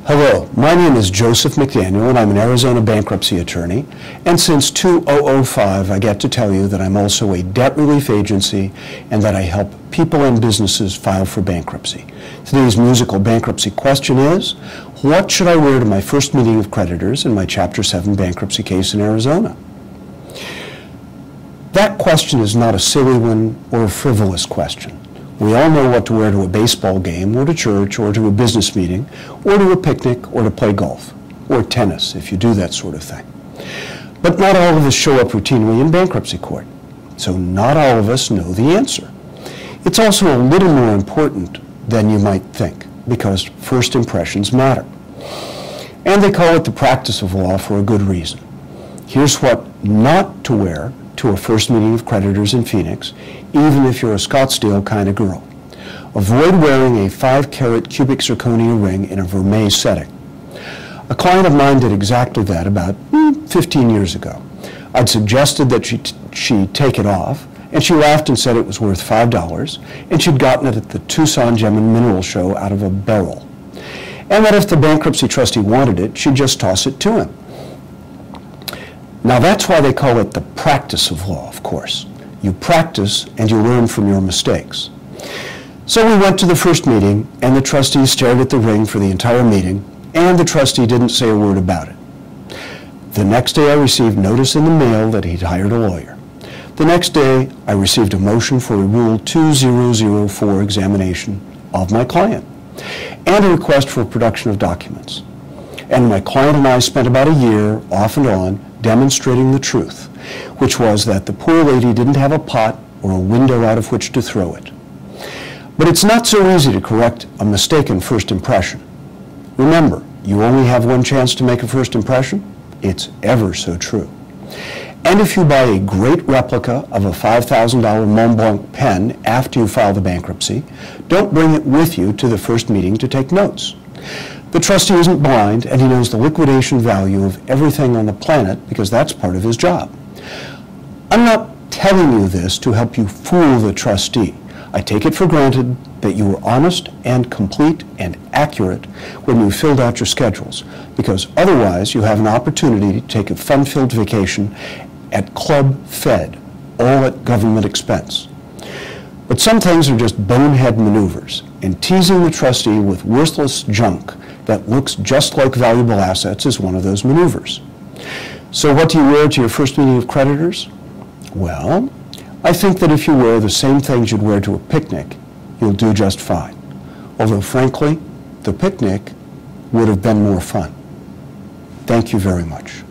Hello, my name is Joseph McDaniel and I'm an Arizona bankruptcy attorney, and since 2005 I get to tell you that I'm also a debt relief agency and that I help people and businesses file for bankruptcy. Today's musical bankruptcy question is, what should I wear to my first meeting of creditors in my Chapter 7 bankruptcy case in Arizona? That question is not a silly one or a frivolous question. We all know what to wear to a baseball game, or to church, or to a business meeting, or to a picnic, or to play golf, or tennis, if you do that sort of thing. But not all of us show up routinely in bankruptcy court, so not all of us know the answer. It's also a little more important than you might think, because first impressions matter. And they call it the practice of law for a good reason. Here's what not to wear to a first meeting of creditors in Phoenix, even if you're a Scottsdale kind of girl. Avoid wearing a 5-carat cubic zirconia ring in a vermeil setting. A client of mine did exactly that about 15 years ago. I'd suggested that she take it off, and she laughed and said it was worth $5, and she'd gotten it at the Tucson Gem and Mineral Show out of a barrel. And that if the bankruptcy trustee wanted it, she'd just toss it to him. Now that's why they call it the practice of law, of course. You practice and you learn from your mistakes. So we went to the first meeting, and the trustee stared at the ring for the entire meeting, and the trustee didn't say a word about it. The next day I received notice in the mail that he'd hired a lawyer. The next day I received a motion for a Rule 2004 examination of my client, and a request for production of documents. And my client and I spent about a year, off and on, demonstrating the truth, which was that the poor lady didn't have a pot or a window out of which to throw it. But it's not so easy to correct a mistaken first impression. Remember, you only have one chance to make a first impression. It's ever so true. And if you buy a great replica of a $5,000 Mont Blanc pen after you file the bankruptcy, don't bring it with you to the first meeting to take notes. The trustee isn't blind, and he knows the liquidation value of everything on the planet because that's part of his job. I'm not telling you this to help you fool the trustee. I take it for granted that you were honest and complete and accurate when you filled out your schedules, because otherwise you have an opportunity to take a fun-filled vacation at Club Fed, all at government expense. But some things are just bonehead maneuvers, and teasing the trustee with worthless junk that looks just like valuable assets is one of those maneuvers. So what do you wear to your first meeting of creditors? Well, I think that if you wear the same things you'd wear to a picnic, you'll do just fine. Although frankly, the picnic would have been more fun. Thank you very much.